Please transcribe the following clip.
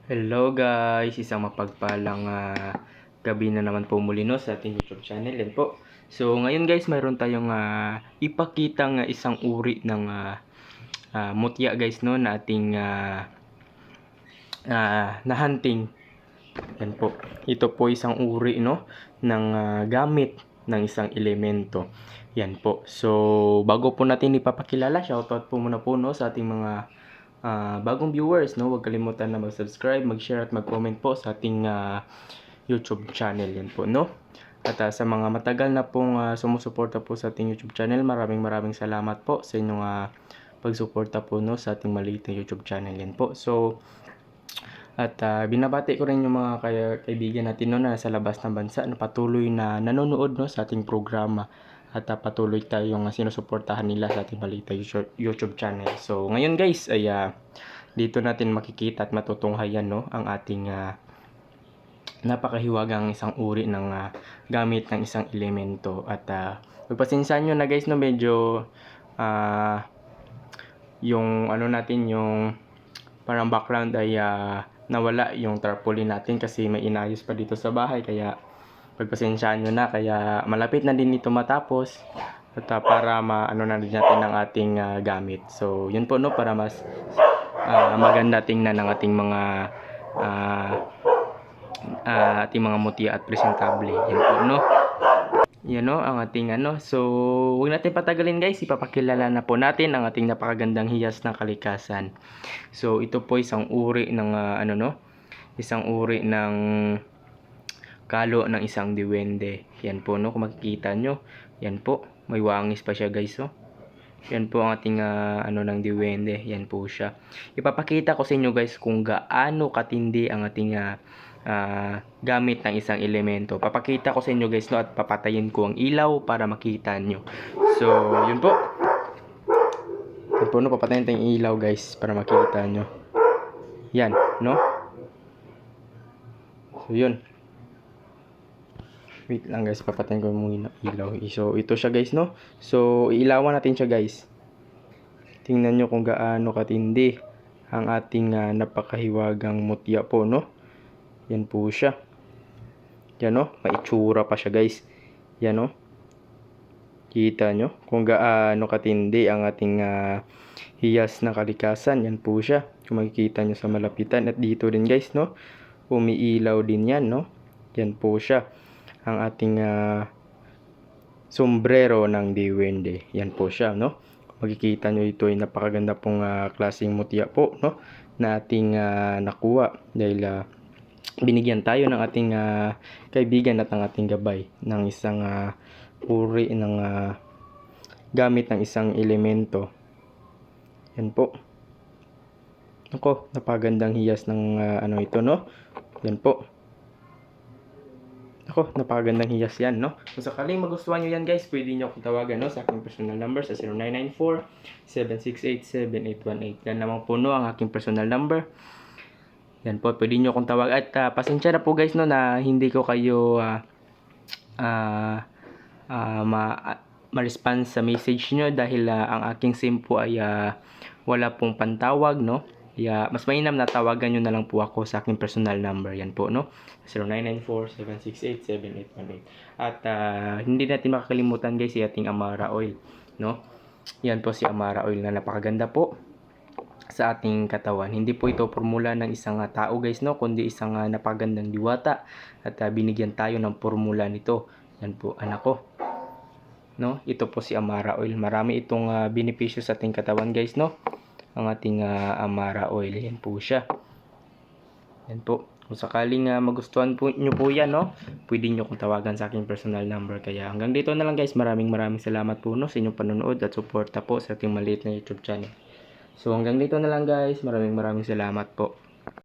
Hello guys, isang mapagpalang gabi na naman po muli no, sa ating YouTube channel. Yan po. So ngayon guys, mayroon tayong ipakitang isang uri ng mutya guys no, na ating na-hunting. Yan po. Ito po isang uri no, ng gamit ng isang elemento. Yan po. So bago po natin ipapakilala, shoutout po muna po no, sa ating mga bagong viewers, no, huwag kalimutan na mag-subscribe, mag-share at mag-comment po sa ating YouTube channel. Yan po, no. At sa mga matagal na pong sumusuporta po sa ating YouTube channel, maraming salamat po sa inyong pagsuporta po no, sa ating maliit na YouTube channel. Yan po. So, at binabati ko rin yung mga kaibigan natin no, na sa labas ng bansa na patuloy na nanonood no, sa ating programa. At patuloy tayong sinusuportahan nila sa ating balita YouTube channel. So ngayon guys ay dito natin makikita at matutunghayan no, ang ating napakahiwagang isang uri ng gamit ng isang elemento. At pagpasensyahan nyo na guys no, medyo yung ano natin, yung parang background ay nawala yung tarpaulin natin kasi may inayos pa dito sa bahay, kaya pagpasensyahan nyo na, kaya malapit na din ito matapos at para maano na din natin ang ating gamit. So yun po no, para mas maganda tingnan ng ating mga mutya at presentable. Yan po no. Yan no, ang ating ano. So huwag natin patagalin guys, ipapakilala na po natin ang ating napakagandang hiyas ng kalikasan. So ito po isang uri ng isang uri ng kalo ng isang diwende. Yan po no, kung makikita nyo, yan po, may wangis pa siya guys. Oh. Yan po ang ating ng diwende. Yan po siya. Ipapakita ko sa inyo guys kung gaano katindi ang ating gamit ng isang elemento. Papakita ko sa inyo guys no, at papatayin ko ang ilaw para makita nyo. So yun po. Yan po no, papatayin tayong ilaw guys para makita nyo. Yan no. So yun. Wait lang guys, papatayin ko muna ilaw. So ito siya guys no. So ilawan natin siya guys. Tingnan nyo kung gaano katindi ang ating napakahiwagang mutya po no. Yan po siya. Yan no, may itsura pa siya guys. Yan no. Kita nyo kung gaano katindi ang ating hiyas na kalikasan. Yan po siya. Kung makikita nyo sa malapitan. At dito din guys no, umiilaw din yan no. Yan po siya, ang ating sombrero ng diwende. Yan po siya no. Makikita nyo, ito ay napakaganda pong klaseng mutya po no, na ating nakuha dahil binigyan tayo ng ating kaibigan at ng ating gabay ng isang uri ng gamit ng isang elemento. Yan po. Ako, napakagandang hiyas ng ito no. Yan po. Ako, napakagandang hiyas yan, no? Kung sakaling magustuhan nyo yan, guys, pwede nyo akong tawagan, no? Sa aking personal number sa 0994-768-7818. Yan naman po, no, ang aking personal number. Yan po, pwede nyo akong tawag. At pasensya na po, guys, no, na hindi ko kayo ma-response sa message nyo dahil ang aking SIM po ay wala pong pantawag, no? Mas mainam na tawagan nyo na lang po ako sa aking personal number. Yan po, no? 0994-768-7818. At hindi natin makakalimutan guys si ating Amara Oil, no? Yan po si Amara Oil na napakaganda po sa ating katawan. Hindi po ito formula ng isang tao guys, no? Kundi isang napakagandang diwata. At binigyan tayo ng formula nito. Yan po, anak ko. No? Ito po si Amara Oil. Marami itong benepisyo sa ating katawan guys, no? Ang ating Amara Oil. Yan po siya. Yan po. Kung sakaling magustuhan po nyo po yan, no? Pwede nyo kong tawagan sa aking personal number. Kaya hanggang dito na lang guys. Maraming salamat po no, sa inyong panonood at suporta po sa ating maliit na YouTube channel. So hanggang dito na lang guys. Maraming salamat po.